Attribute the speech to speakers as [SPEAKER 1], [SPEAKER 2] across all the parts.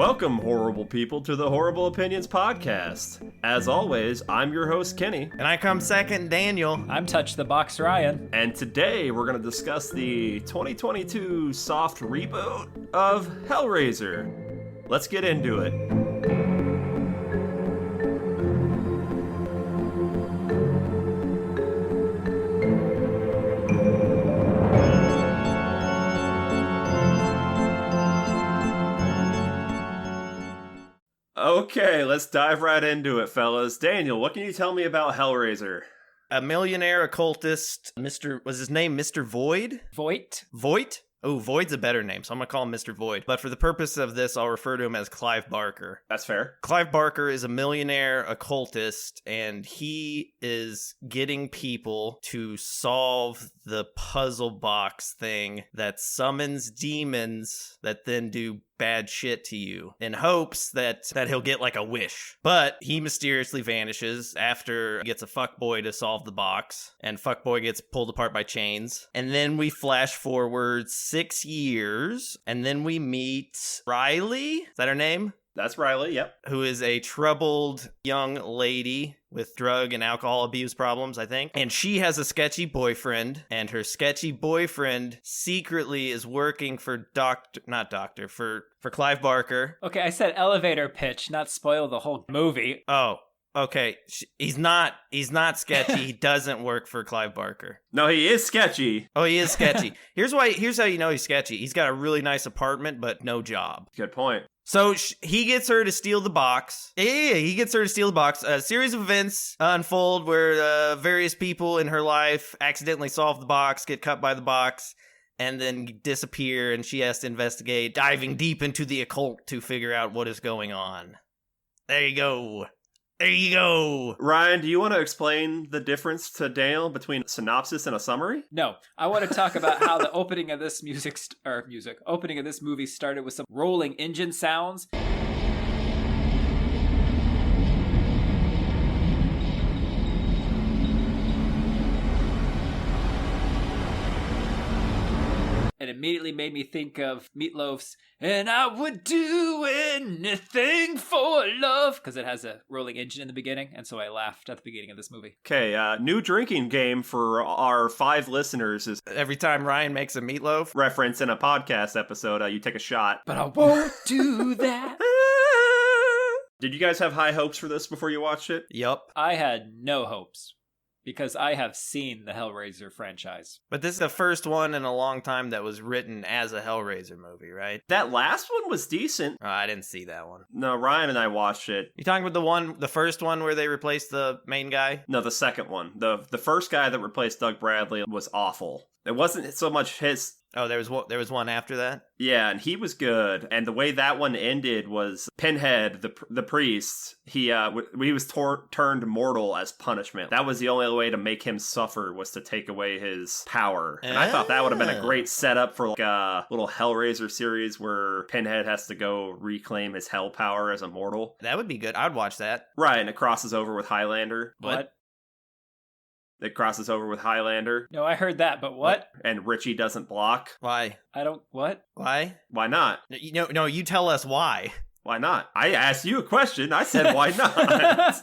[SPEAKER 1] Welcome, horrible people, to the Horrible Opinions podcast. As always, I'm your host, Kenny.
[SPEAKER 2] And I come second, Daniel.
[SPEAKER 3] I'm Touch the Box, Ryan.
[SPEAKER 1] And today we're going to discuss the 2022 soft reboot of Hellraiser. Let's get into it. Okay, let's dive right into it, fellas. Daniel, what can you tell me about Hellraiser?
[SPEAKER 2] A millionaire occultist, was his name Mr. Void?
[SPEAKER 3] Voight?
[SPEAKER 2] Voight? Oh, Void's a better name, so I'm going to call him Mr. Void. But for the purpose of this, I'll refer to him as Clive Barker.
[SPEAKER 1] That's fair.
[SPEAKER 2] Clive Barker is a millionaire occultist, and he is getting people to solve the puzzle box thing that summons demons that then do bad shit to you in hopes that he'll get like a wish. But he mysteriously vanishes after he gets a fuckboy to solve the box, and fuckboy gets pulled apart by chains. And then we flash forward 6 years, and then we meet Riley. Is that her name?
[SPEAKER 1] That's Riley, yep.
[SPEAKER 2] Who is a troubled young lady with drug and alcohol abuse problems, I think. And she has a sketchy boyfriend, and her sketchy boyfriend secretly is working for for Clive Barker.
[SPEAKER 3] Okay, I said elevator pitch, not spoil the whole movie.
[SPEAKER 2] Oh, okay. He's not sketchy. He doesn't work for Clive Barker.
[SPEAKER 1] No, he is sketchy.
[SPEAKER 2] Oh, he is sketchy. Here's how you know he's sketchy. He's got a really nice apartment, but no job.
[SPEAKER 1] Good point.
[SPEAKER 2] So he gets her to steal the box. He gets her to steal the box. A series of events unfold where various people in her life accidentally solve the box, get cut by the box, and then disappear, and she has to investigate, diving deep into the occult to figure out what is going on. There you go. There you go.
[SPEAKER 1] Ryan, do you want to explain the difference to Daniel between a synopsis and a summary?
[SPEAKER 3] No, I want to talk about how the opening of this opening of this movie started with some rolling engine sounds. It immediately made me think of Meatloaf's "And I Would Do Anything for Love," because it has a rolling engine in the beginning, and so I laughed at the beginning of this movie.
[SPEAKER 1] Okay, new drinking game for our 5 listeners is
[SPEAKER 2] every time Ryan makes a meatloaf
[SPEAKER 1] reference in a podcast episode, you take a shot.
[SPEAKER 3] But I won't do that.
[SPEAKER 1] Did you guys have high hopes for this before you watched it?
[SPEAKER 2] Yup.
[SPEAKER 3] I had no hopes, because I have seen the Hellraiser franchise.
[SPEAKER 2] But this is the first one in a long time that was written as a Hellraiser movie, right?
[SPEAKER 1] That last one was decent.
[SPEAKER 2] Oh, I didn't see that one.
[SPEAKER 1] No, Ryan and I watched it.
[SPEAKER 2] You talking about the first one where they replaced the main guy?
[SPEAKER 1] No, the second one. The first guy that replaced Doug Bradley was awful. It wasn't so much his...
[SPEAKER 2] Oh, there was one after that?
[SPEAKER 1] Yeah, and he was good. And the way that one ended was Pinhead, the priest, he was turned mortal as punishment. That was the only way to make him suffer, was to take away his power. And I thought that would have been a great setup for like a little Hellraiser series where Pinhead has to go reclaim his hell power as a mortal.
[SPEAKER 2] That would be good. I'd watch that.
[SPEAKER 1] Right, and it crosses over with Highlander.
[SPEAKER 3] What?
[SPEAKER 1] It crosses over with Highlander.
[SPEAKER 3] No, I heard that, but what?
[SPEAKER 1] And Richie doesn't block.
[SPEAKER 2] Why?
[SPEAKER 3] What?
[SPEAKER 2] Why?
[SPEAKER 1] Why not?
[SPEAKER 2] No, you tell us why.
[SPEAKER 1] Why not? I asked you a question. I said, why not?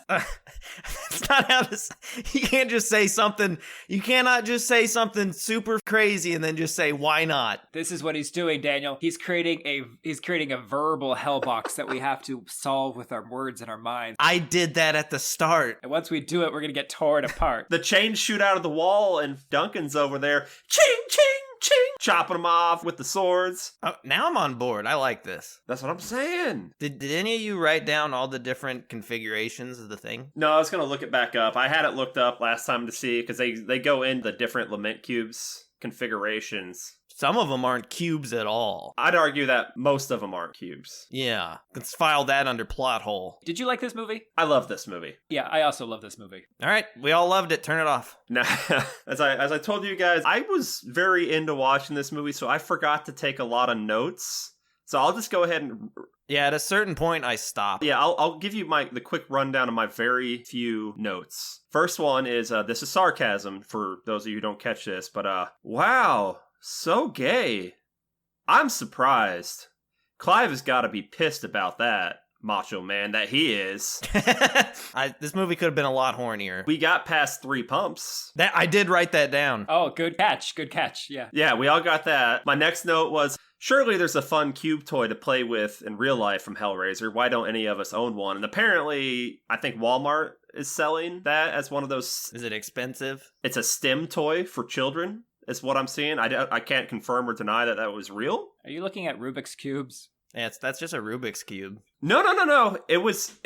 [SPEAKER 2] That's not how to... You can't just say something... You cannot just say something super crazy and then just say, why not?
[SPEAKER 3] This is what he's doing, Daniel. He's creating a verbal hellbox that we have to solve with our words and our minds.
[SPEAKER 2] I did that at the start.
[SPEAKER 3] And once we do it, we're going to get torn apart.
[SPEAKER 1] The chains shoot out of the wall and Duncan's over there. Ching, ching, ching. Chopping them off with the swords.
[SPEAKER 2] Oh, now I'm on board. I like this.
[SPEAKER 1] That's what I'm saying.
[SPEAKER 2] Did any of you write down all the different configurations of the thing?
[SPEAKER 1] No, I was going to look it back up. I had it looked up last time to see, because they go in the different lament cubes configurations.
[SPEAKER 2] Some of them aren't cubes at all.
[SPEAKER 1] I'd argue that most of them aren't cubes.
[SPEAKER 2] Yeah, let's file that under plot hole.
[SPEAKER 3] Did you like this movie?
[SPEAKER 1] I love this movie.
[SPEAKER 3] Yeah, I also love this movie.
[SPEAKER 2] All right, we all loved it. Turn it off.
[SPEAKER 1] Now, as I told you guys, I was very into watching this movie, so I forgot to take a lot of notes. So I'll just go ahead and...
[SPEAKER 2] Yeah, at a certain point, I stopped.
[SPEAKER 1] Yeah, I'll give you the quick rundown of my very few notes. First one is, this is sarcasm for those of you who don't catch this, but, wow, so gay. I'm surprised. Clive has got to be pissed about that, macho man that he is.
[SPEAKER 2] This movie could have been a lot hornier.
[SPEAKER 1] We got past 3 pumps.
[SPEAKER 2] That I did write that down.
[SPEAKER 3] Oh, good catch. Good catch. Yeah.
[SPEAKER 1] Yeah, we all got that. My next note was, surely there's a fun cube toy to play with in real life from Hellraiser. Why don't any of us own one? And apparently, I think Walmart is selling that as one of those.
[SPEAKER 2] Is it expensive?
[SPEAKER 1] It's a STEM toy for children, is what I'm seeing. I can't confirm or deny that was real.
[SPEAKER 3] Are you looking at Rubik's Cubes?
[SPEAKER 2] Yeah, that's just a Rubik's Cube.
[SPEAKER 1] No. It was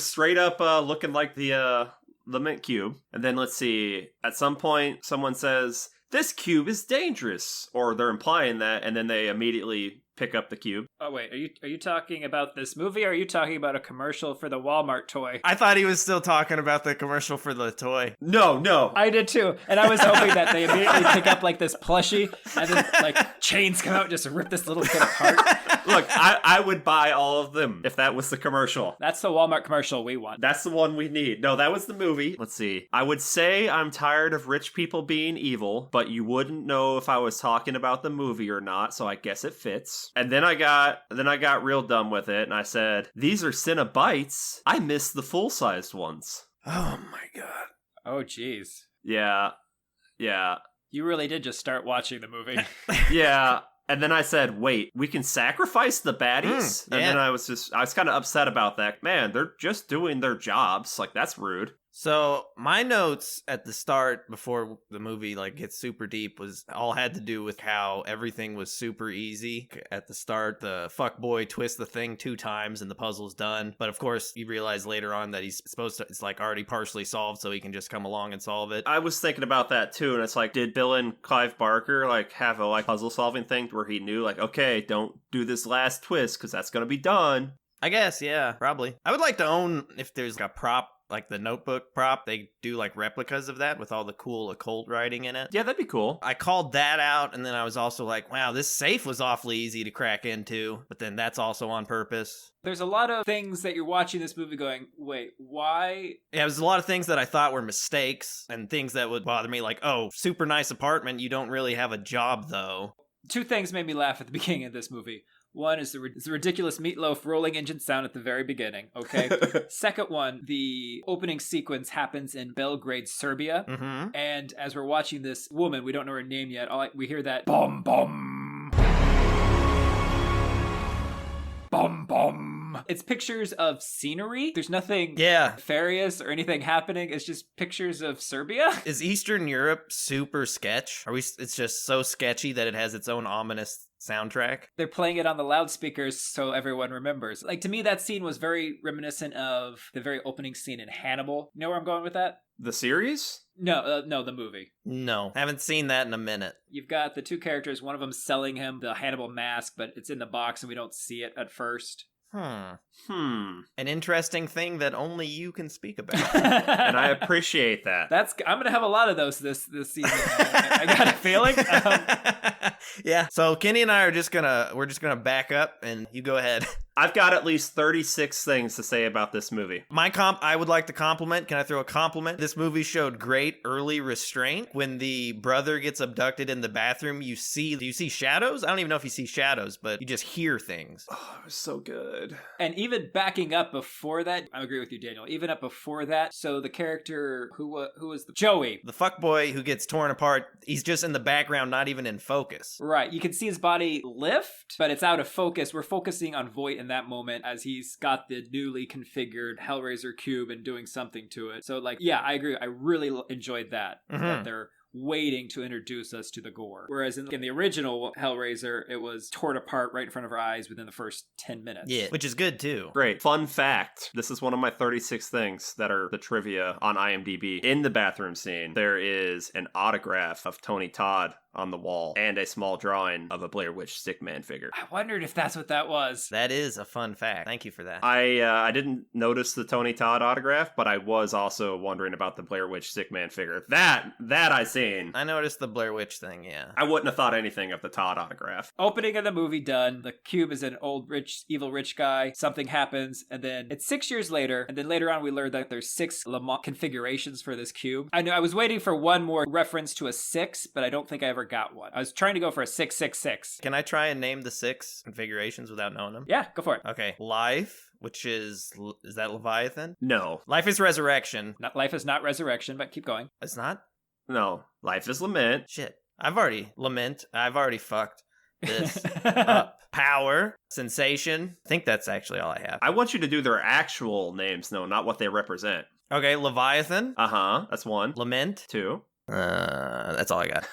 [SPEAKER 1] straight up looking like the mint cube. And then let's see. At some point, someone says, "This cube is dangerous," or they're implying that, and then they immediately pick up the cube.
[SPEAKER 3] Oh wait, are you talking about this movie, or are you talking about a commercial for the Walmart toy?
[SPEAKER 2] I thought he was still talking about the commercial for the toy.
[SPEAKER 1] No.
[SPEAKER 3] I did too, and I was hoping that they immediately pick up like this plushie, and then like chains come out and just rip this little kid apart.
[SPEAKER 1] Look, I would buy all of them if that was the commercial.
[SPEAKER 3] That's the Walmart commercial we want.
[SPEAKER 1] That's the one we need. No, that was the movie. Let's see. I would say I'm tired of rich people being evil, but you wouldn't know if I was talking about the movie or not, so I guess it fits. And then I got real dumb with it, and I said, "These are Cenobites. I miss the full-sized ones."
[SPEAKER 2] Oh my god.
[SPEAKER 3] Oh jeez.
[SPEAKER 1] Yeah.
[SPEAKER 3] You really did just start watching the movie.
[SPEAKER 1] Yeah. And then I said, "Wait, we can sacrifice the baddies?"
[SPEAKER 2] yeah.
[SPEAKER 1] And then I was kind of upset about that. Man, they're just doing their jobs. Like, that's rude.
[SPEAKER 2] So my notes at the start before the movie like gets super deep was all had to do with how everything was super easy. At the start, the fuck boy twists the thing 2 times and the puzzle's done. But of course, you realize later on that he's supposed to, it's like already partially solved, so he can just come along and solve it.
[SPEAKER 1] I was thinking about that too, and it's like, did villain Clive Barker like have a like puzzle solving thing where he knew like, okay, don't do this last twist because that's gonna be done.
[SPEAKER 2] I guess, yeah, probably. I would like to own, if there's like a prop, like the Notebook prop, they do like replicas of that with all the cool occult writing in it.
[SPEAKER 1] Yeah, that'd be cool.
[SPEAKER 2] I called that out, and then I was also like, wow, this safe was awfully easy to crack into, but then that's also on purpose.
[SPEAKER 3] There's a lot of things that you're watching this movie going, wait, why?
[SPEAKER 2] Yeah, it was a lot of things that I thought were mistakes, and things that would bother me, like, oh, super nice apartment, you don't really have a job, though.
[SPEAKER 3] 2 things made me laugh at the beginning of this movie. One is the ridiculous Meatloaf rolling engine sound at the very beginning, okay? Second one, the opening sequence happens in Belgrade, Serbia.
[SPEAKER 2] Mm-hmm.
[SPEAKER 3] And as we're watching this woman, we don't know her name yet, we hear that bum bum. Bum bum. It's pictures of scenery. There's nothing nefarious or anything happening. It's just pictures of Serbia.
[SPEAKER 2] Is Eastern Europe super sketch? It's just so sketchy that it has its own ominous soundtrack?
[SPEAKER 3] They're playing it on the loudspeakers so everyone remembers. Like, to me, that scene was very reminiscent of the very opening scene in Hannibal. You know where I'm going with that?
[SPEAKER 1] The series?
[SPEAKER 3] No, the movie.
[SPEAKER 2] No, haven't seen that in a minute.
[SPEAKER 3] You've got the 2 characters, one of them selling him the Hannibal mask, but it's in the box and we don't see it at first.
[SPEAKER 2] An interesting thing that only you can speak about.
[SPEAKER 1] And I appreciate that.
[SPEAKER 3] I'm gonna have a lot of those this season. I got a feeling.
[SPEAKER 2] Yeah. So Kenny and I are just gonna back up, and you go ahead.
[SPEAKER 1] I've got at least 36 things to say about this movie.
[SPEAKER 2] I would like to compliment. Can I throw a compliment? This movie showed great early restraint. When the brother gets abducted in the bathroom, do you see shadows? I don't even know if you see shadows, but you just hear things.
[SPEAKER 1] Oh, it was so good.
[SPEAKER 3] And even backing up before that, I agree with you, Daniel. Even up before that, so the character who was Joey,
[SPEAKER 2] the fuckboy who gets torn apart, he's just in the background, not even in focus.
[SPEAKER 3] Right. You can see his body lift, but it's out of focus. We're focusing on Voight in that moment as he's got the newly configured Hellraiser cube and doing something to it. So, like, yeah, I agree. I really enjoyed that.
[SPEAKER 2] Mm-hmm.
[SPEAKER 3] That they're waiting to introduce us to the gore. Whereas in the original Hellraiser, it was torn apart right in front of our eyes within the first 10 minutes.
[SPEAKER 2] Yeah, which is good too.
[SPEAKER 1] Great. Fun fact. This is one of my 36 things that are the trivia on IMDb. In the bathroom scene, there is an autograph of Tony Todd on the wall and a small drawing of a Blair Witch Stickman figure.
[SPEAKER 3] I wondered if that's what that was.
[SPEAKER 2] That is a fun fact. Thank you for that.
[SPEAKER 1] I didn't notice the Tony Todd autograph, but I was also wondering about the Blair Witch Stickman figure. That I seen.
[SPEAKER 2] I noticed the Blair Witch thing, yeah.
[SPEAKER 1] I wouldn't have thought anything of the Todd autograph.
[SPEAKER 3] Opening of the movie done. The cube is an old, evil rich guy. Something happens, and then it's 6 years later, and then later on we learned that there's 6 configurations for this cube. I know I was waiting for one more reference to a 6, but I don't think I ever never got one. I was trying to go for a 666.
[SPEAKER 2] Can I try and name the 6 configurations without knowing them?
[SPEAKER 3] Yeah, go for it.
[SPEAKER 2] Okay. Life, which is that Leviathan?
[SPEAKER 1] No.
[SPEAKER 2] Life is resurrection.
[SPEAKER 3] Life is not resurrection, but keep going.
[SPEAKER 2] It's not?
[SPEAKER 1] No. Life is lament.
[SPEAKER 2] Shit. I've already fucked this up. Power, sensation. I think that's actually all I have.
[SPEAKER 1] I want you to do their actual names, though, not what they represent.
[SPEAKER 2] Okay, Leviathan.
[SPEAKER 1] That's 1.
[SPEAKER 2] Lament.
[SPEAKER 1] 2.
[SPEAKER 2] That's all I got.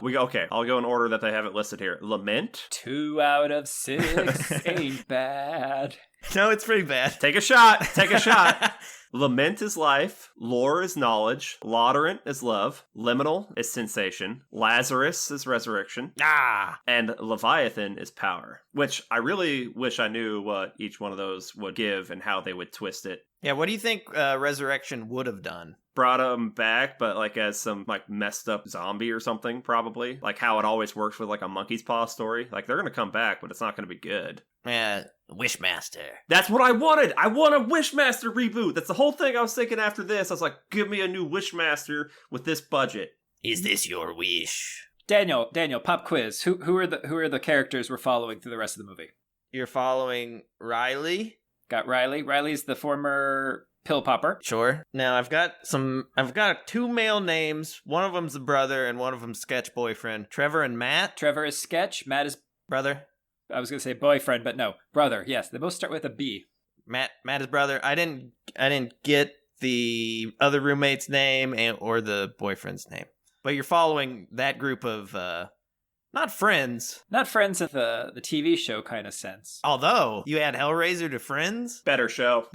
[SPEAKER 1] Okay, I'll go in order that they have it listed here. Lament.
[SPEAKER 3] 2 out of 6 ain't bad.
[SPEAKER 2] No, it's pretty bad.
[SPEAKER 1] Take a shot. Take a shot. Lament is life. Lore is knowledge. Laudorant is love. Liminal is sensation. Lazarus is resurrection. And Leviathan is power. Which I really wish I knew what each one of those would give and how they would twist it.
[SPEAKER 2] Yeah, what do you think Resurrection would have done?
[SPEAKER 1] Brought him back, but like as some like messed up zombie or something, probably. Like how it always works with like a monkey's paw story. Like they're gonna come back, but it's not gonna be good.
[SPEAKER 2] Yeah, Wishmaster.
[SPEAKER 1] That's what I wanted. I want a Wishmaster reboot. That's the whole thing I was thinking after this. I was like, give me a new Wishmaster with this budget.
[SPEAKER 2] Is this your wish?
[SPEAKER 3] Daniel, pop quiz. Who are the characters we're following through the rest of the movie?
[SPEAKER 2] You're following Riley.
[SPEAKER 3] Got Riley. Riley's the former pill popper.
[SPEAKER 2] Sure. Now I've got 2 male names. One of them's a brother and one of them's sketch boyfriend. Trevor and Matt.
[SPEAKER 3] Trevor is sketch. Matt is
[SPEAKER 2] brother.
[SPEAKER 3] I was gonna say boyfriend, but no, brother. Yes, they both start with a B.
[SPEAKER 2] Matt is brother. I didn't get the other roommate's name or the boyfriend's name. But you're following that group of not friends.
[SPEAKER 3] Not friends in the TV show kind of sense.
[SPEAKER 2] Although you add Hellraiser to Friends.
[SPEAKER 1] Better show.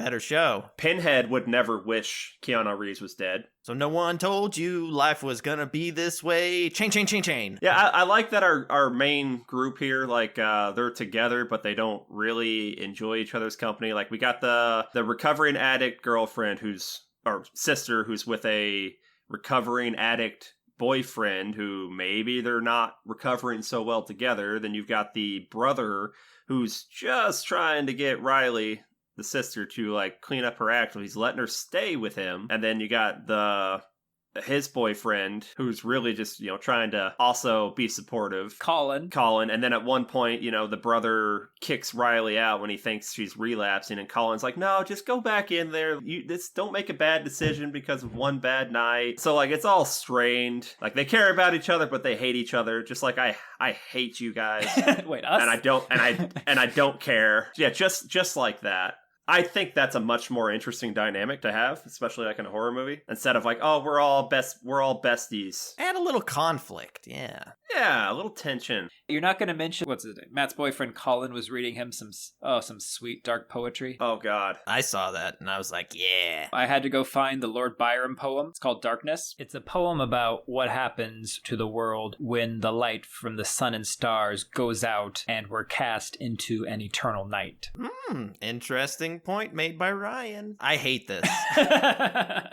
[SPEAKER 2] Pinhead
[SPEAKER 1] would never wish Keanu Reeves was dead.
[SPEAKER 2] So no one told you life was gonna be this way. Chain.
[SPEAKER 1] Yeah, I like that our main group here, like, they're together, but they don't really enjoy each other's company. Like, we got the recovering addict girlfriend or sister who's with a recovering addict boyfriend who maybe they're not recovering so well together. Then you've got the brother who's just trying to get Riley, the sister, to like clean up her act. So he's letting her stay with him. And then you got his boyfriend who's really just, trying to also be supportive.
[SPEAKER 3] Colin.
[SPEAKER 1] And then at one point, the brother kicks Riley out when he thinks she's relapsing. And Colin's like, no, just go back in there. Don't make a bad decision because of one bad night. So like, it's all strained. Like they care about each other, but they hate each other. Just like I hate you guys.
[SPEAKER 3] Wait, us?
[SPEAKER 1] And I don't care. Yeah, just like that. I think that's a much more interesting dynamic to have, especially like in a horror movie, instead of like, oh, we're all besties.
[SPEAKER 2] Add a little conflict, yeah.
[SPEAKER 1] Yeah, a little tension.
[SPEAKER 3] You're not going to mention, what's his name? Matt's boyfriend Colin was reading him some sweet dark poetry.
[SPEAKER 1] Oh God.
[SPEAKER 2] I saw that and I was like, yeah.
[SPEAKER 3] I had to go find the Lord Byron poem. It's called Darkness. It's a poem about what happens to the world when the light from the sun and stars goes out and we're cast into an eternal night.
[SPEAKER 2] Interesting point made by Ryan. I hate this.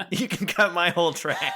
[SPEAKER 2] You can cut my whole track.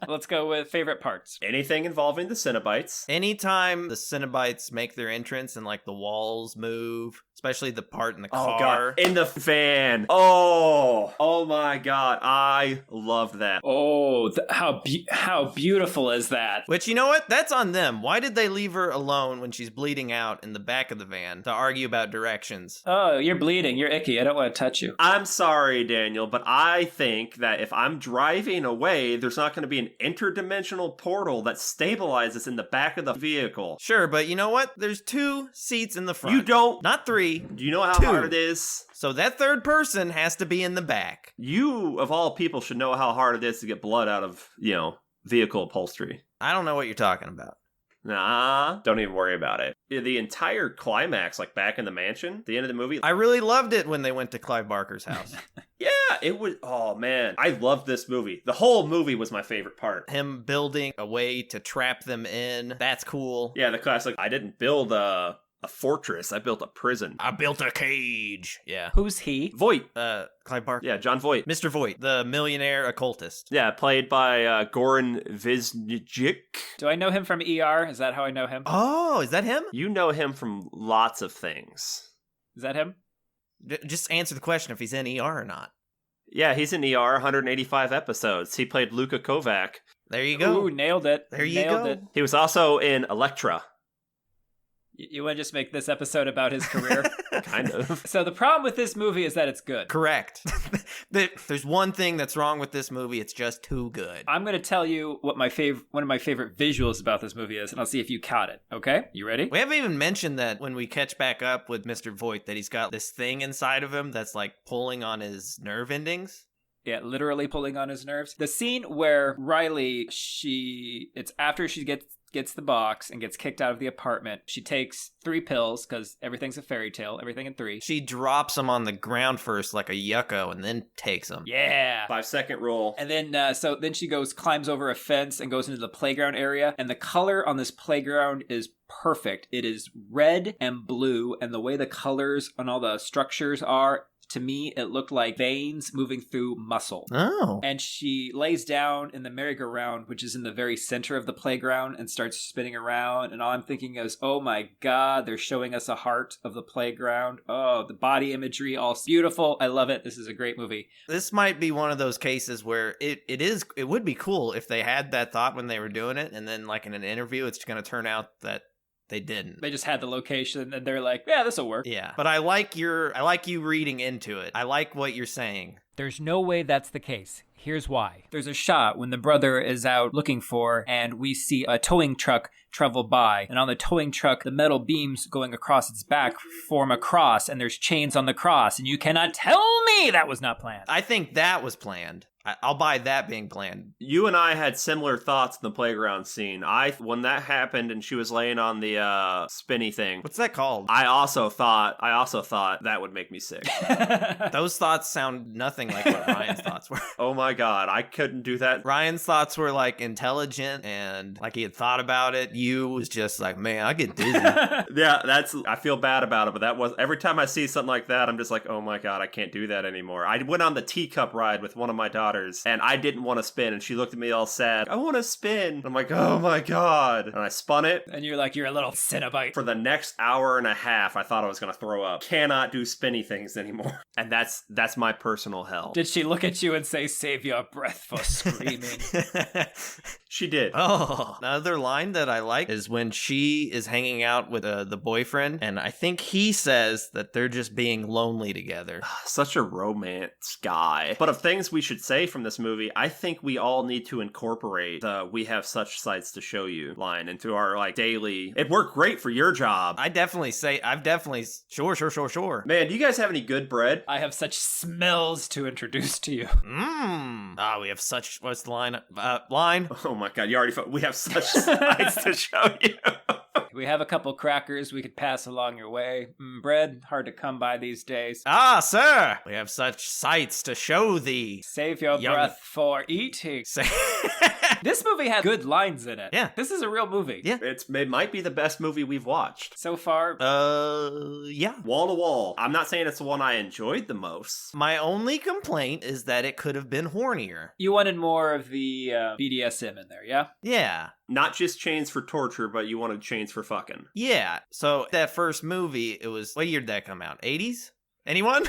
[SPEAKER 3] Let's go with favorite parts.
[SPEAKER 1] Anything involving the Cenobites.
[SPEAKER 2] Anytime the Cenobites make their entrance and like the walls move, especially the part in the car.
[SPEAKER 1] Oh God. In the van. Oh my God. I loved that.
[SPEAKER 3] Oh, how beautiful is that?
[SPEAKER 2] Which, you know what? That's on them. Why did they leave her alone when she's bleeding out in the back of the van to argue about directions?
[SPEAKER 3] Oh, you're bleeding. You're icky. I don't want to touch you.
[SPEAKER 1] I'm sorry, Daniel, but I think that if I'm driving away, there's not going to be an interdimensional portal that stabilizes in the back of the vehicle.
[SPEAKER 2] Sure, but you know what? There's 2 seats in the front.
[SPEAKER 1] You don't.
[SPEAKER 2] Not 3.
[SPEAKER 1] Do you know how
[SPEAKER 2] 2.
[SPEAKER 1] hard it is?
[SPEAKER 2] So that third person has to be in the back.
[SPEAKER 1] You, of all people, should know how hard it is to get blood out of, vehicle upholstery.
[SPEAKER 2] I don't know what you're talking about.
[SPEAKER 1] Nah, don't even worry about it. The entire climax, like back in the mansion, the end of the movie.
[SPEAKER 2] I really loved it when they went to Clive Barker's house.
[SPEAKER 1] Yeah, it was, oh man, I loved this movie. The whole movie was my favorite part.
[SPEAKER 2] Him building a way to trap them in, that's cool.
[SPEAKER 1] Yeah, the classic, I didn't build a fortress, I built a prison.
[SPEAKER 2] I built a cage. Yeah.
[SPEAKER 3] Who's he?
[SPEAKER 1] Voight.
[SPEAKER 2] Clive Barker.
[SPEAKER 1] Yeah, John Voight.
[SPEAKER 2] Mr. Voight, the millionaire occultist.
[SPEAKER 1] Yeah, played by Goran Visnjic.
[SPEAKER 3] Do I know him from ER? Is that how I know him?
[SPEAKER 2] Oh, is that him?
[SPEAKER 1] You know him from lots of things.
[SPEAKER 3] Is that him?
[SPEAKER 2] Just answer the question if he's in ER or not.
[SPEAKER 1] Yeah, he's in ER, 185 episodes. He played Luka Kovac.
[SPEAKER 2] There you go.
[SPEAKER 3] Ooh, nailed it.
[SPEAKER 2] There you
[SPEAKER 3] nailed
[SPEAKER 2] go.
[SPEAKER 3] It.
[SPEAKER 1] He was also in Elektra.
[SPEAKER 3] You want to just make this episode about his career?
[SPEAKER 1] Kind of.
[SPEAKER 3] So the problem with this movie is that it's good.
[SPEAKER 2] Correct. There's one thing that's wrong with this movie. It's just too good.
[SPEAKER 3] I'm going to tell you what one of my favorite visuals about this movie is, and I'll see if you caught it. Okay? You ready?
[SPEAKER 2] We haven't even mentioned that when we catch back up with Mr. Voight, that he's got this thing inside of him that's like pulling on his nerve endings.
[SPEAKER 3] Yeah, literally pulling on his nerves. The scene where Riley, it's after she gets the box and gets kicked out of the apartment. She takes 3 pills because everything's a fairy tale, everything in 3.
[SPEAKER 2] She drops them on the ground first like a yucko and then takes them.
[SPEAKER 3] Yeah.
[SPEAKER 1] 5-second rule.
[SPEAKER 3] And then, then she climbs over a fence and goes into the playground area. And the color on this playground is perfect. It is red and blue. And the way the colors on all the structures are, to me, it looked like veins moving through muscle.
[SPEAKER 2] Oh.
[SPEAKER 3] And she lays down in the merry-go-round, which is in the very center of the playground, and starts spinning around. And all I'm thinking is, oh my God, they're showing us a heart of the playground. Oh, the body imagery, all beautiful. I love it. This is a great movie.
[SPEAKER 2] This might be one of those cases where it would be cool if they had that thought when they were doing it, and then like in an interview, it's going to turn out that they didn't.
[SPEAKER 3] They just had the location and they're like, yeah, this will work.
[SPEAKER 2] Yeah. But I like you reading into it. I like what you're saying.
[SPEAKER 3] There's no way that's the case. Here's why. There's a shot when the brother is out looking for, and we see a towing truck travel by. And on the towing truck, the metal beams going across its back form a cross, and there's chains on the cross. And you cannot tell me that was not planned.
[SPEAKER 2] I think that was planned. I'll buy that being planned.
[SPEAKER 1] You and I had similar thoughts in the playground scene. When that happened and she was laying on the spinny thing.
[SPEAKER 2] What's that called?
[SPEAKER 1] I also thought that would make me sick.
[SPEAKER 2] Those thoughts sound nothing like what Ryan's thoughts were.
[SPEAKER 1] Oh my God, I couldn't do that.
[SPEAKER 2] Ryan's thoughts were like intelligent and like he had thought about it. You was just like, man, I get dizzy.
[SPEAKER 1] Yeah, I feel bad about it, but that was, every time I see something like that, I'm just like, oh my God, I can't do that anymore. I went on the teacup ride with one of my daughters, and I didn't want to spin, and she looked at me all sad. I want to spin. And I'm like, oh my God. And I spun it.
[SPEAKER 3] And you're like, you're a little Cenobite.
[SPEAKER 1] For the next hour and a half, I thought I was going to throw up. Cannot do spinny things anymore. And that's my personal hell.
[SPEAKER 3] Did she look at you and say, save your breath for screaming?
[SPEAKER 1] She did.
[SPEAKER 2] Oh, another line that I like is when she is hanging out with the boyfriend, and I think he says that they're just being lonely together.
[SPEAKER 1] Such a romance guy. But of things we should say from this movie, I think we all need to incorporate the "we have such sights to show you" line into our like daily. It worked great for your job.
[SPEAKER 2] I've definitely sure.
[SPEAKER 1] Man, do you guys have any good bread?
[SPEAKER 3] I have such smells to introduce to you.
[SPEAKER 2] We have such, what's the line? Line?
[SPEAKER 1] Oh my God, we have such sights to show you.
[SPEAKER 3] We have a couple crackers we could pass along your way. Bread, hard to come by these days.
[SPEAKER 2] Ah, sir, we have such sights to show thee.
[SPEAKER 3] Save your breath for eating. This movie had good lines in it.
[SPEAKER 2] Yeah.
[SPEAKER 3] This is a real movie.
[SPEAKER 2] Yeah.
[SPEAKER 1] It might be the best movie we've watched.
[SPEAKER 3] So far.
[SPEAKER 2] Yeah.
[SPEAKER 1] Wall to wall. I'm not saying it's the one I enjoyed the most.
[SPEAKER 2] My only complaint is that it could have been hornier.
[SPEAKER 3] You wanted more of the BDSM in there, yeah?
[SPEAKER 2] Yeah.
[SPEAKER 1] Not just chains for torture, but you wanted chains for fucking.
[SPEAKER 2] Yeah. So that first movie, it was, what year did that come out? 80s? Anyone?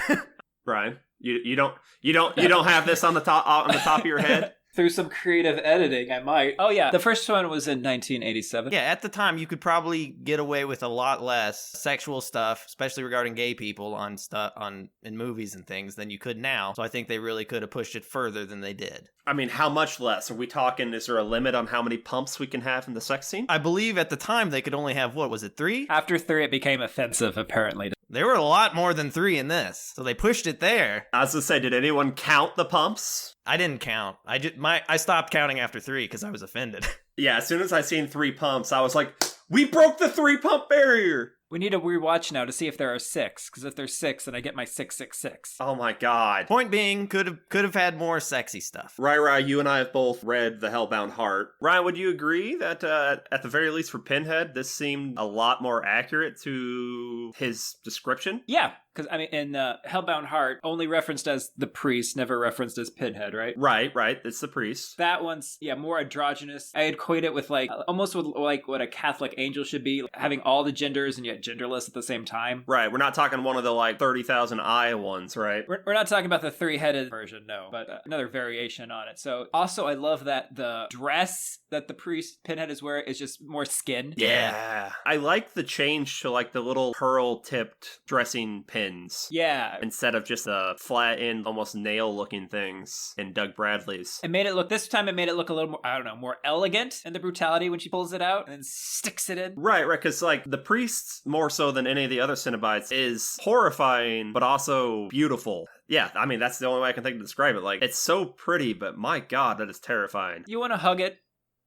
[SPEAKER 1] Brian, you don't have this on the top of your head?
[SPEAKER 3] Through some creative editing, I might. Oh yeah, the first one was in 1987.
[SPEAKER 2] Yeah, at the time you could probably get away with a lot less sexual stuff, especially regarding gay people in movies and things, than you could now. So I think they really could have pushed it further than they did.
[SPEAKER 1] I mean, how much less? Are we talking, is there a limit on how many pumps we can have in the sex scene?
[SPEAKER 2] I believe at the time they could only have, what was it, 3?
[SPEAKER 3] After 3 it became offensive, apparently.
[SPEAKER 2] There were a lot more than 3 in this, so they pushed it there.
[SPEAKER 1] I was gonna say, did anyone count the pumps?
[SPEAKER 2] I didn't count. I stopped counting after 3 because I was offended.
[SPEAKER 1] Yeah, as soon as I seen 3 pumps, I was like, we broke the 3 pump barrier!
[SPEAKER 3] We need to rewatch now to see if there are 6, because if there's 6, then I get my 666.
[SPEAKER 1] Oh my God.
[SPEAKER 2] Point being, could have had more sexy stuff.
[SPEAKER 1] Rai, you and I have both read The Hellbound Heart. Ryan, would you agree that at the very least for Pinhead, this seemed a lot more accurate to his description?
[SPEAKER 3] Yeah, Because, I mean, in Hellbound Heart, only referenced as the priest, never referenced as Pinhead, right?
[SPEAKER 1] Right. It's the priest.
[SPEAKER 3] That one's, more androgynous. I equate it with, almost with, what a Catholic angel should be, having all the genders and yet genderless at the same time.
[SPEAKER 1] Right, we're not talking one of the, 30,000 eye ones, right?
[SPEAKER 3] We're not talking about the three-headed version, no, but another variation on it. So, also, I love that the dress that the priest Pinhead is wearing is just more skin.
[SPEAKER 1] Yeah. I like the change to, the little pearl-tipped dressing pins.
[SPEAKER 3] Yeah.
[SPEAKER 1] Instead of just the flat-end, almost nail-looking things in Doug Bradley's.
[SPEAKER 3] This time it made it look a little more, I don't know, more elegant in the brutality when she pulls it out and then sticks it in.
[SPEAKER 1] Right, because, the priest, more so than any of the other Cenobites, is horrifying, but also beautiful. Yeah, I mean, that's the only way I can think to describe it. It's so pretty, but my god, that is terrifying.
[SPEAKER 3] You want to hug it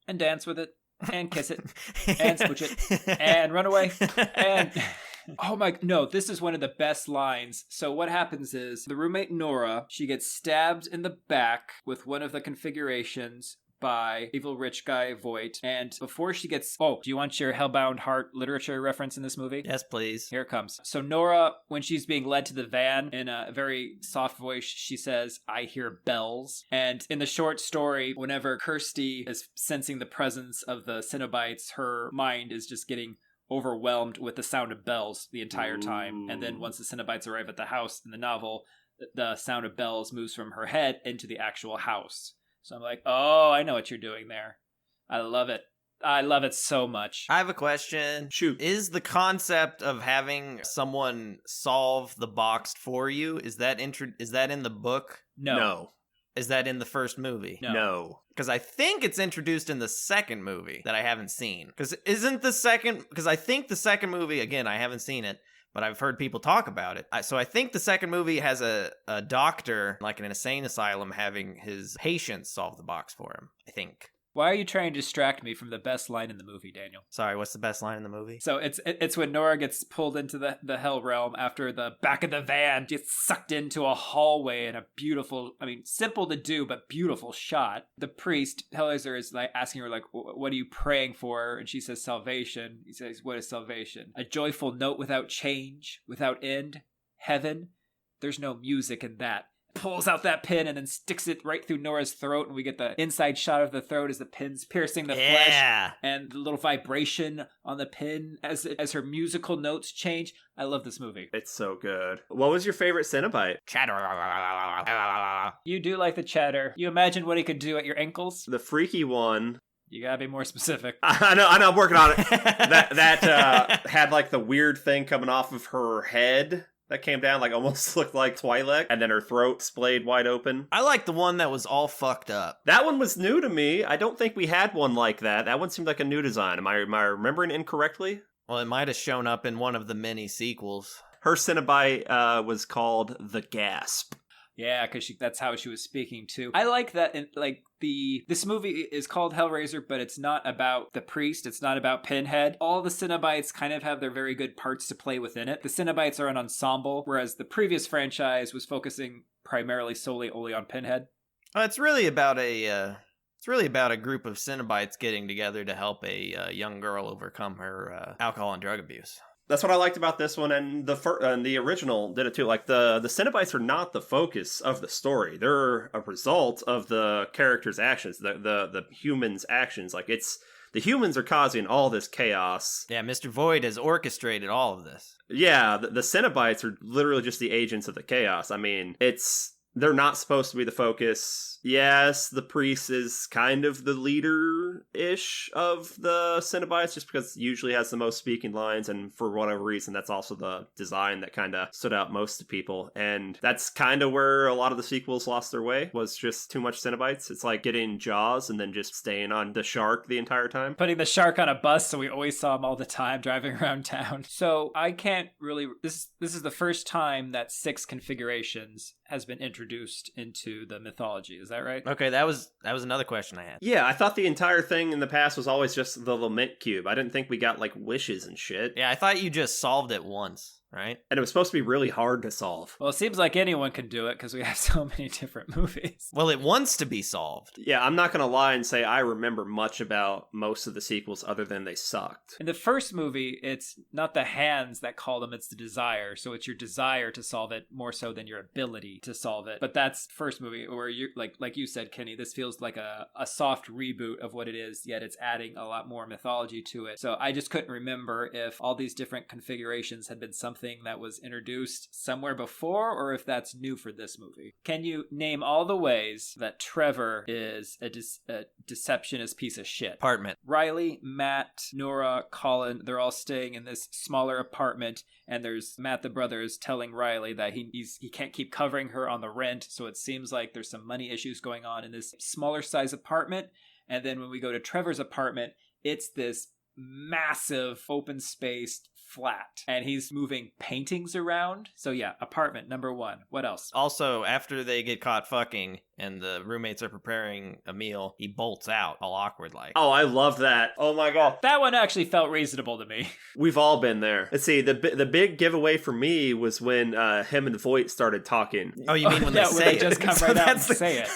[SPEAKER 3] and dance with it and kiss it and smooch it and run away and... Oh my, no, this is one of the best lines. So what happens is the roommate Nora, she gets stabbed in the back with one of the configurations by evil rich guy Voight. And before she gets... Oh, do you want your Hellbound Heart literature reference in this movie?
[SPEAKER 2] Yes, please.
[SPEAKER 3] Here it comes. So Nora, when she's being led to the van, in a very soft voice, she says, "I hear bells." And in the short story, whenever Kirsty is sensing the presence of the Cenobites, her mind is just getting overwhelmed with the sound of bells the entire time. And then once the Cenobites arrive at the house in the novel, the sound of bells moves from her head into the actual house. So I'm like, oh, I know what you're doing there. I love it. I love it so much.
[SPEAKER 2] I have a question.
[SPEAKER 1] Shoot.
[SPEAKER 2] Is the concept of having someone solve the box for you, is that in the book?
[SPEAKER 3] No.
[SPEAKER 2] Is that in the first movie?
[SPEAKER 1] No.
[SPEAKER 2] Because I think it's introduced in the second movie that I haven't seen. Because I think the second movie, again, I haven't seen it, but I've heard people talk about it. So I think the second movie has a doctor, like in an insane asylum, having his patients solve the box for him, I think.
[SPEAKER 3] Why are you trying to distract me from the best line in the movie, Daniel?
[SPEAKER 2] Sorry, what's the best line in the movie?
[SPEAKER 3] So it's when Nora gets pulled into the hell realm after the back of the van gets sucked into a hallway in a beautiful, simple to do, but beautiful shot. The priest, Hellraiser, is asking her, what are you praying for? And she says, salvation. He says, what is salvation? A joyful note without change, without end, heaven. There's no music in that. Pulls out that pin and then sticks it right through Nora's throat, and we get the inside shot of the throat as the pin's piercing the flesh, and the little vibration on the pin as her musical notes change. I love this movie.
[SPEAKER 1] It's so good. What was your favorite Cenobite?
[SPEAKER 2] Chatter.
[SPEAKER 3] You do like the chatter. You imagine what he could do at your ankles?
[SPEAKER 1] The freaky one.
[SPEAKER 3] You gotta be more specific.
[SPEAKER 1] I know, I'm working on it. that had the weird thing coming off of her head. That came down, almost looked like Twi'lek, and then her throat splayed wide open.
[SPEAKER 2] I like the one that was all fucked up.
[SPEAKER 1] That one was new to me. I don't think we had one like that. That one seemed like a new design. Am I remembering incorrectly?
[SPEAKER 2] Well, it might have shown up in one of the many sequels.
[SPEAKER 1] Her Cenobite was called The Gasp.
[SPEAKER 3] Yeah, because that's how she was speaking too. I like that. This movie is called Hellraiser, but it's not about the priest. It's not about Pinhead. All the Cenobites kind of have their very good parts to play within it. The Cenobites are an ensemble, whereas the previous franchise was focusing primarily solely only on Pinhead.
[SPEAKER 2] It's really about a group of Cenobites getting together to help a young girl overcome her alcohol and drug abuse.
[SPEAKER 1] That's what I liked about this one, and the original did it too. The Cenobites are not the focus of the story; they're a result of the characters' actions, the humans' actions. The humans are causing all this chaos.
[SPEAKER 2] Yeah, Mr. Void has orchestrated all of this.
[SPEAKER 1] Yeah, the Cenobites are literally just the agents of the chaos. They're not supposed to be the focus. Yes, the priest is kind of the leader-ish of the Cenobites, just because he usually has the most speaking lines, and for whatever reason, that's also the design that kind of stood out most to people. And that's kind of where a lot of the sequels lost their way, was just too much Cenobites. It's like getting Jaws and then just staying on the shark the entire time.
[SPEAKER 3] Putting the shark on a bus, so we always saw him all the time driving around town. So I can't really... This is the first time that 6 configurations has been introduced into the mythology. Is that right?
[SPEAKER 2] Okay, that was another question I had.
[SPEAKER 1] Yeah, I thought the entire thing in the past was always just the lament cube. I didn't think we got wishes and shit.
[SPEAKER 2] Yeah, I thought you just solved it once. right?
[SPEAKER 1] And it was supposed to be really hard to solve.
[SPEAKER 3] Well, it seems like anyone can do it because we have so many different movies.
[SPEAKER 2] Well, it wants to be solved.
[SPEAKER 1] Yeah, I'm not going to lie and say I remember much about most of the sequels other than they sucked.
[SPEAKER 3] In the first movie, it's not the hands that call them, it's the desire. So it's your desire to solve it more so than your ability to solve it. But that's first movie where you like you said, Kenny, this feels like a soft reboot of what it is, yet it's adding a lot more mythology to it. So I just couldn't remember if all these different configurations had been something that was introduced somewhere before or if that's new for this movie. Can you name all the ways that Trevor is a deceptionist piece of shit?
[SPEAKER 2] Apartment.
[SPEAKER 3] Riley, Matt, Nora, Colin, they're all staying in this smaller apartment, and there's Matt the brother is telling Riley that he can't keep covering her on the rent, so it seems like there's some money issues going on in this smaller size apartment. And then when we go to Trevor's apartment, it's this massive open spaced flat, and he's moving paintings around. So yeah, apartment number one. What else?
[SPEAKER 2] Also, after they get caught fucking and the roommates are preparing a meal, he bolts out all awkward like.
[SPEAKER 1] Oh, I love that. Oh my god.
[SPEAKER 3] That one actually felt reasonable to me.
[SPEAKER 1] We've all been there. Let's see, the big giveaway for me was when him and Voight started talking.
[SPEAKER 2] Oh, you mean when they say
[SPEAKER 3] they
[SPEAKER 2] it?
[SPEAKER 3] just come
[SPEAKER 2] So
[SPEAKER 3] right out and
[SPEAKER 2] that's
[SPEAKER 3] say it.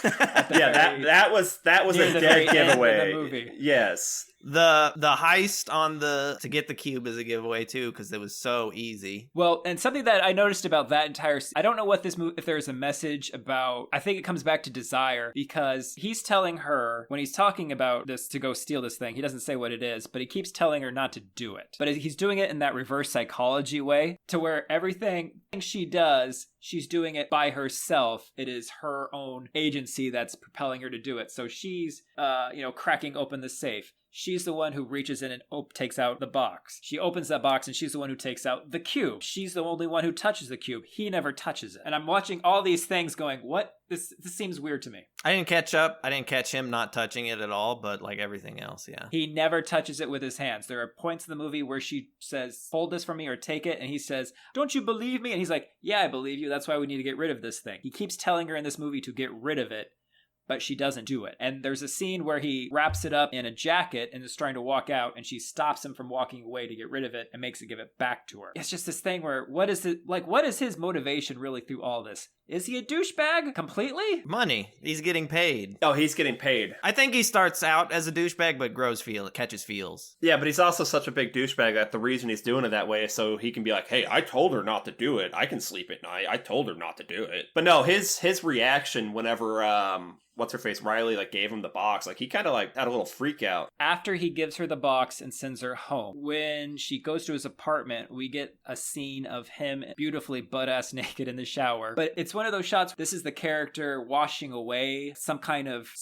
[SPEAKER 1] Yeah, that was
[SPEAKER 3] near
[SPEAKER 1] a
[SPEAKER 3] the
[SPEAKER 1] dead
[SPEAKER 3] very end of
[SPEAKER 1] giveaway.
[SPEAKER 3] the movie.
[SPEAKER 1] Yes.
[SPEAKER 2] The heist on to get the cube is a giveaway too, because it was so easy.
[SPEAKER 3] Well, and something that I noticed about that entire I don't know what this movie, if there's a message about, I think it comes back to desire, because he's telling her when he's talking about this to go steal this thing, he doesn't say what it is, but he keeps telling her not to do it. But he's doing it in that reverse psychology way to where everything she does, she's doing it by herself. It is her own agency that's propelling her to do it. So she's, cracking open the safe. She's the one who reaches in and takes out the box. She opens that box and she's the one who takes out the cube. She's the only one who touches the cube. He never touches it. And I'm watching all these things going, what? This seems weird to me.
[SPEAKER 2] I didn't catch up. I didn't catch him not touching it at all, but like everything else, yeah.
[SPEAKER 3] He never touches it with his hands. There are points in the movie where she says, hold this for me or take it. And he says, don't you believe me? And he's like, yeah, I believe you. That's why we need to get rid of this thing. He keeps telling her in this movie to get rid of it, but she doesn't do it. And there's a scene where he wraps it up in a jacket and is trying to walk out, and she stops him from walking away to get rid of it and makes it give it back to her. It's just this thing where what is his motivation really through all this? Is he a douchebag completely?
[SPEAKER 2] Money. He's getting paid.
[SPEAKER 1] Oh, he's getting paid.
[SPEAKER 2] I think he starts out as a douchebag, but catches feels.
[SPEAKER 1] Yeah, but he's also such a big douchebag that the reason he's doing it that way is so he can be like, hey, I told her not to do it. I can sleep at night. I told her not to do it. But no, his reaction whenever what's her face Riley gave him the box, he kind of had a little freak out
[SPEAKER 3] after he gives her the box and sends her home. When she goes to his apartment, we get a scene of him beautifully butt-ass naked in the shower. But it's one of those shots. This is the character washing away some kind of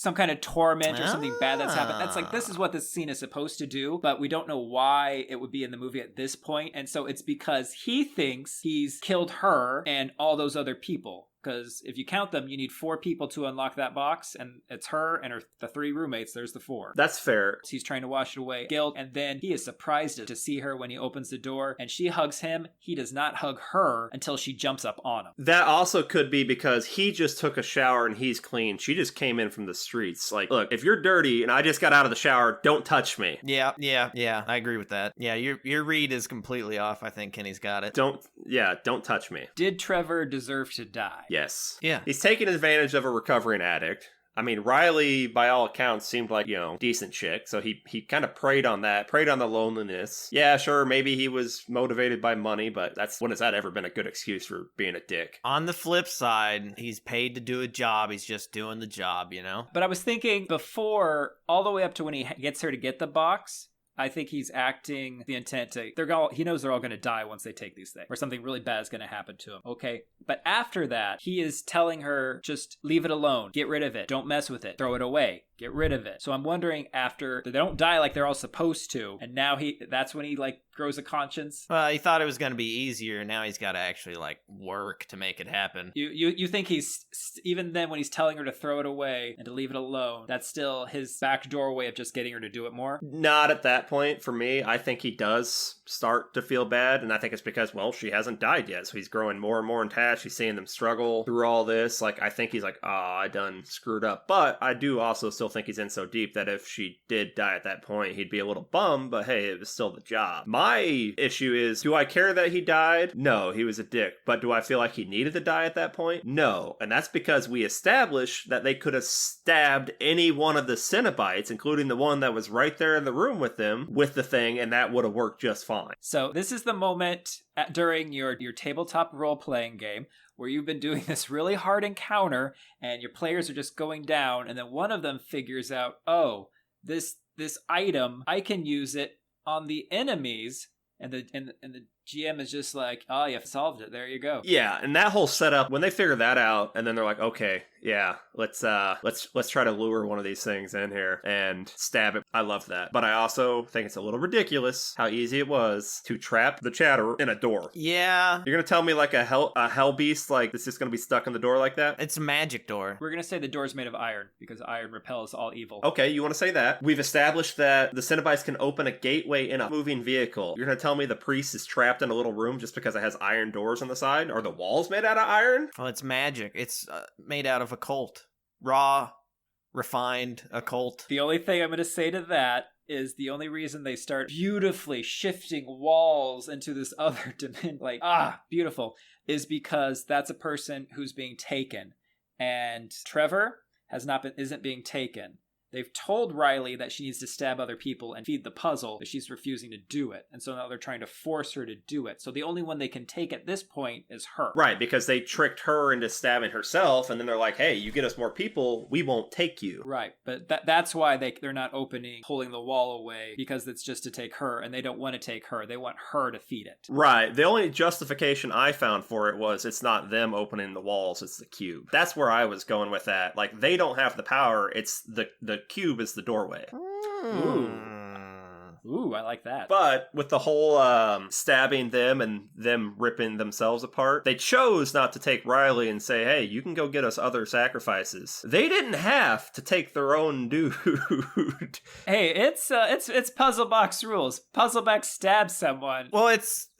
[SPEAKER 3] torment or something bad that's happened. That's this is what this scene is supposed to do, but we don't know why it would be in the movie at this point. And so it's because he thinks he's killed her and all those other people. Because if you count them, you need 4 people to unlock that box, and it's her and the 3 roommates. There's the 4.
[SPEAKER 1] That's fair.
[SPEAKER 3] He's trying to wash it away. Guilt, and then he is surprised to see her when he opens the door, and she hugs him. He does not hug her until she jumps up on him.
[SPEAKER 1] That also could be because he just took a shower and he's clean. She just came in from the streets. Look, if you're dirty and I just got out of the shower, don't touch me.
[SPEAKER 2] Yeah, I agree with that. Yeah, your read is completely off. I think Kenny's got it.
[SPEAKER 1] Don't touch me.
[SPEAKER 3] Did Trevor deserve to die?
[SPEAKER 1] Yes.
[SPEAKER 2] Yeah.
[SPEAKER 1] He's taking advantage of a recovering addict. I mean, Riley, by all accounts, seemed like, decent chick. So he kind of preyed on the loneliness. Yeah, sure, maybe he was motivated by money, but when has that ever been a good excuse for being a dick?
[SPEAKER 2] On the flip side, he's paid to do a job. He's just doing the job,
[SPEAKER 3] But I was thinking before, all the way up to when he gets her to get the box, I think he's acting the intent to, he knows they're all going to die once they take these things, or something really bad is going to happen to him. Okay. But after that, he is telling her, just leave it alone, get rid of it, don't mess with it, throw it away, get rid of it. So I'm wondering, after they don't die like they're all supposed to, and now that's when he grows a conscience.
[SPEAKER 2] Well, he thought it was going to be easier. Now he's got to actually work to make it happen.
[SPEAKER 3] You think he's, even then when he's telling her to throw it away and to leave it alone, that's still his backdoor way of just getting her to do it more?
[SPEAKER 1] Not at that point for me. I think he does start to feel bad, and I think it's because, well, she hasn't died yet, so he's growing more and more attached. He's seeing them struggle through all this. I think he's I done screwed up. But I do also still still think he's in so deep that if she did die at that point, he'd be a little bummed, but hey, it was still the job. My issue is, do I care that he died? No, he was a dick. But do I feel like he needed to die at that point? No. And that's because we established that they could have stabbed any one of the Cenobites, including the one that was right there in the room with them, with the thing, and that would have worked just fine.
[SPEAKER 3] So this is the moment during your tabletop role-playing game where you've been doing this really hard encounter and your players are just going down, and then one of them figures out, oh, this item, I can use it on the enemies, and the GM is just like, oh, you solved it. There you go.
[SPEAKER 1] Yeah, and that whole setup, when they figure that out, and then they're like, okay, yeah, let's try to lure one of these things in here and stab it. I love that. But I also think it's a little ridiculous how easy it was to trap the chatter in a door.
[SPEAKER 2] Yeah.
[SPEAKER 1] You're gonna tell me like a hell beast, like this is gonna be stuck in the door like that?
[SPEAKER 2] It's a magic door.
[SPEAKER 3] We're going to say the door's made of iron because iron repels all evil.
[SPEAKER 1] Okay, you want to say that. We've established that the Cenobites can open a gateway in a moving vehicle. You're gonna tell me the priest is trapped in a little room just because it has iron doors on the side? Are the walls made out of iron?
[SPEAKER 2] Well, it's magic. It's made out of occult. Raw, refined occult.
[SPEAKER 3] The only thing I'm going to say to that is the only reason they start beautifully shifting walls into this other dimension, like, beautiful, is because that's a person who's being taken. And Trevor isn't being taken. They've told Riley that she needs to stab other people and feed the puzzle, but she's refusing to do it. And so now they're trying to force her to do it. So the only one they can take at this point is her.
[SPEAKER 1] Right, because they tricked her into stabbing herself, and then they're like, hey, you get us more people, we won't take you.
[SPEAKER 3] Right, but that's why they're not pulling the wall away, because it's just to take her, and they don't want to take her. They want her to feed it.
[SPEAKER 1] Right, the only justification I found for it was it's not them opening the walls, it's the cube. That's where I was going with that. Like, they don't have the power, it's the cube is the doorway.
[SPEAKER 3] Ooh, I like that.
[SPEAKER 1] But with the whole stabbing them and them ripping themselves apart, they chose not to take Riley and say, hey, you can go get us other sacrifices. They didn't have to take their own dude.
[SPEAKER 3] Hey, it's Puzzle Box rules. Puzzle Box stabs someone.
[SPEAKER 2] Well,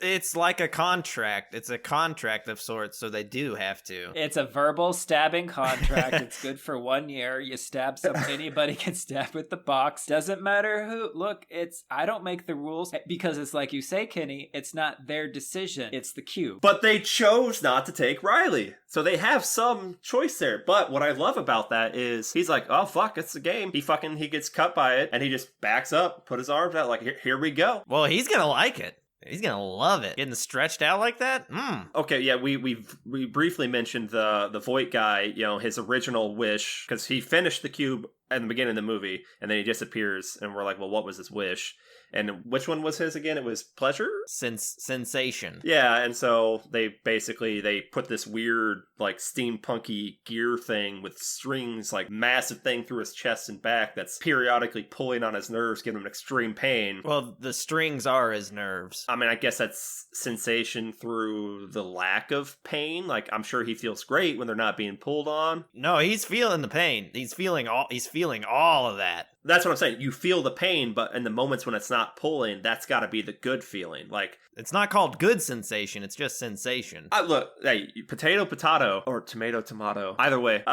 [SPEAKER 2] it's like a contract. It's a contract of sorts, so they do have to.
[SPEAKER 3] It's a verbal stabbing contract. It's good for 1 year. You stab anybody can stab with the box. Doesn't matter who. Look, I don't make the rules because it's like you say, Kenny, it's not their decision. It's the cube.
[SPEAKER 1] But they chose not to take Riley. So they have some choice there. But what I love about that is he's like, oh, fuck, it's the game. He gets cut by it and he just backs up, put his arms out like, here we go.
[SPEAKER 2] Well, he's going to like it. He's gonna love it. Getting stretched out like that?
[SPEAKER 1] Okay, yeah, we briefly mentioned the Voight guy, his original wish, because he finished the cube at the beginning of the movie, and then he disappears, and we're like, well, what was his wish? And which one was his again? It was pleasure?
[SPEAKER 2] Sensation.
[SPEAKER 1] Yeah, and so they put this weird, like, steampunky gear thing with strings, like, massive thing through his chest and back that's periodically pulling on his nerves, giving him extreme pain.
[SPEAKER 2] Well, the strings are his nerves.
[SPEAKER 1] I mean, I guess that's sensation through the lack of pain. Like, I'm sure he feels great when they're not being pulled on.
[SPEAKER 2] No, he's feeling the pain. He's feeling all of that.
[SPEAKER 1] That's what I'm saying. You feel the pain, but in the moments when it's not pulling, that's got to be the good feeling. Like,
[SPEAKER 2] it's not called good sensation. It's just sensation.
[SPEAKER 1] Look, hey, potato, or tomato. Either way.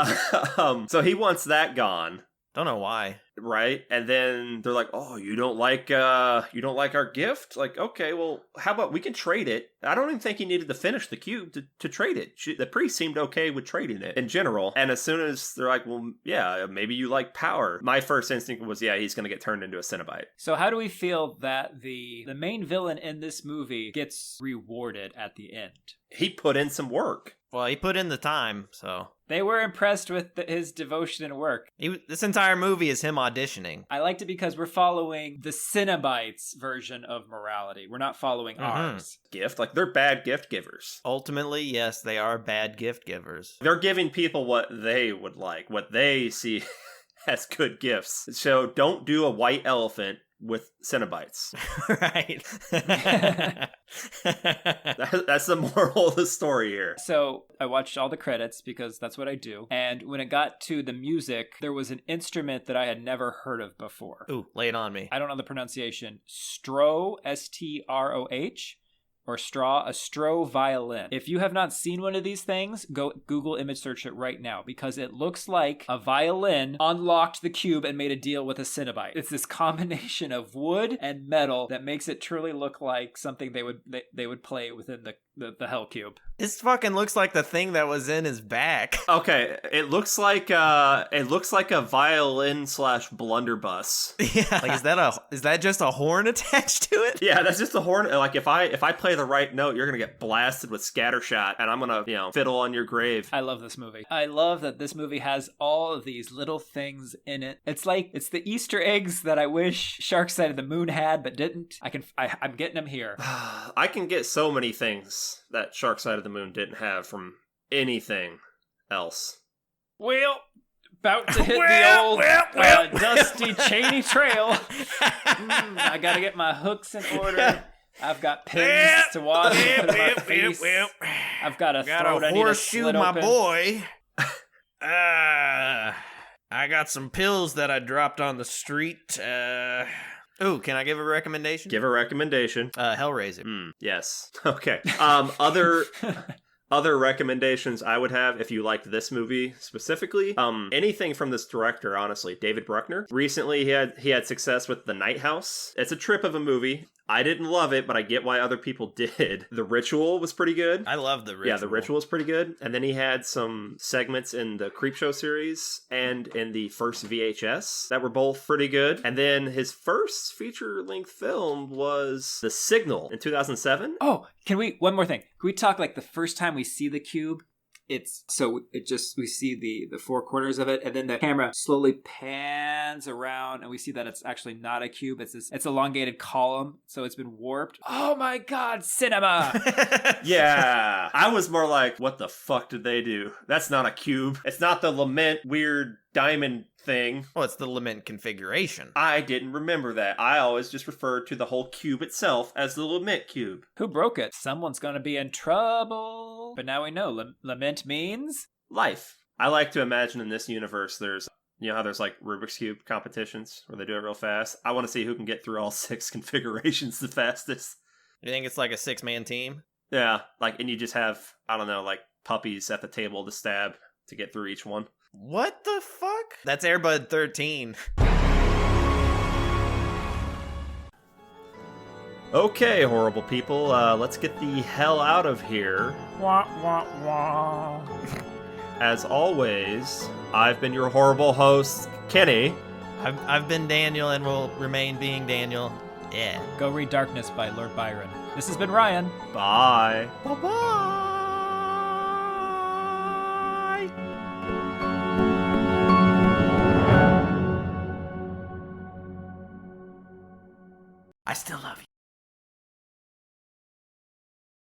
[SPEAKER 1] So he wants that gone.
[SPEAKER 2] Don't know why.
[SPEAKER 1] Right? And then they're like, oh, you don't like our gift? Like, okay, well, how about we can trade it? I don't even think he needed to finish the cube to trade it. The priest seemed okay with trading it in general. And as soon as they're like, well, yeah, maybe you like power. My first instinct was, yeah, he's going to get turned into a Cenobite.
[SPEAKER 3] So how do we feel that the main villain in this movie gets rewarded at the end?
[SPEAKER 1] He put in some work.
[SPEAKER 2] Well, he put in the time, so...
[SPEAKER 3] They were impressed with his devotion and work.
[SPEAKER 2] This entire movie is him auditioning.
[SPEAKER 3] I liked it because we're following the Cenobites' version of morality. We're not following ours.
[SPEAKER 1] Gift? Like, they're bad gift givers.
[SPEAKER 2] Ultimately, yes, they are bad gift givers.
[SPEAKER 1] They're giving people what they would like, what they see as good gifts. So don't do a white elephant with Cenobites.
[SPEAKER 2] Right.
[SPEAKER 1] That's the moral of the story here.
[SPEAKER 3] So I watched all the credits because that's what I do. And when it got to the music, there was an instrument that I had never heard of before.
[SPEAKER 2] Ooh, lay it on me.
[SPEAKER 3] I don't know the pronunciation. Stroh, Stroh, or straw, a Stro violin. If you have not seen one of these things, go Google image search it right now, because it looks like a violin unlocked the cube and made a deal with a Cenobite. It's this combination of wood and metal that makes it truly look like something they would play within the Hell Cube.
[SPEAKER 2] This fucking looks like the thing that was in his back.
[SPEAKER 1] Okay, it looks like a violin / blunderbuss.
[SPEAKER 2] Yeah, like is that just a horn attached to it?
[SPEAKER 1] Yeah, that's just a horn. Like if I play the right note, you're gonna get blasted with scattershot, and I'm gonna fiddle on your grave.
[SPEAKER 3] I love this movie. I love that this movie has all of these little things in it. It's the Easter eggs that I wish Sharkside of the Moon had but didn't. I'm getting them here.
[SPEAKER 1] I can get so many things that Sharkside of the Moon didn't have from anything else.
[SPEAKER 3] Well, about to hit the old dusty chainy trail. I gotta get my hooks in order. I've got pins to wash my face. I've got a throat I need to slit
[SPEAKER 2] my
[SPEAKER 3] open.
[SPEAKER 2] boy. I got some pills that I dropped on the street. Ooh, can I give a recommendation?
[SPEAKER 1] Give a recommendation.
[SPEAKER 2] Hellraiser.
[SPEAKER 1] Yes. Okay. Other recommendations I would have if you liked this movie specifically, anything from this director, honestly. David Bruckner. Recently he had success with The Night House. It's a trip of a movie. I didn't love it, but I get why other people did. The Ritual was pretty good.
[SPEAKER 2] I love The Ritual.
[SPEAKER 1] Yeah, The Ritual was pretty good. And then he had some segments in the Creepshow series and in the first VHS that were both pretty good. And then his first feature-length film was The Signal in 2007.
[SPEAKER 3] Oh, one more thing. Can we talk like the first time we see the cube? We see the four corners of it, and then the camera slowly pans around, and we see that it's actually not a cube. It's elongated column, so it's been warped. Oh my god, cinema!
[SPEAKER 1] Yeah, I was more like, what the fuck did they do? That's not a cube. It's not the Lament weird diamond thing.
[SPEAKER 2] Well, it's the Lament configuration.
[SPEAKER 1] I didn't remember that. I always just referred to the whole cube itself as the Lament cube.
[SPEAKER 3] Who broke it? Someone's gonna be in trouble. But now we know. Lament means?
[SPEAKER 1] Life. I like to imagine in this universe there's, how there's like Rubik's Cube competitions where they do it real fast. I want to see who can get through all 6 configurations the fastest.
[SPEAKER 2] You think it's like a 6-man team?
[SPEAKER 1] Yeah, and you just have, I don't know, like puppies at the table to stab to get through each one.
[SPEAKER 2] What the fuck? That's Airbud 13.
[SPEAKER 1] Okay, horrible people, let's get the hell out of here.
[SPEAKER 3] Wah, wah, wah.
[SPEAKER 1] As always, I've been your horrible host, Kenny.
[SPEAKER 2] I've been Daniel and will remain being Daniel. Yeah.
[SPEAKER 3] Go read Darkness by Lord Byron. This has been Ryan.
[SPEAKER 1] Bye.
[SPEAKER 2] Bye-bye. I still love you.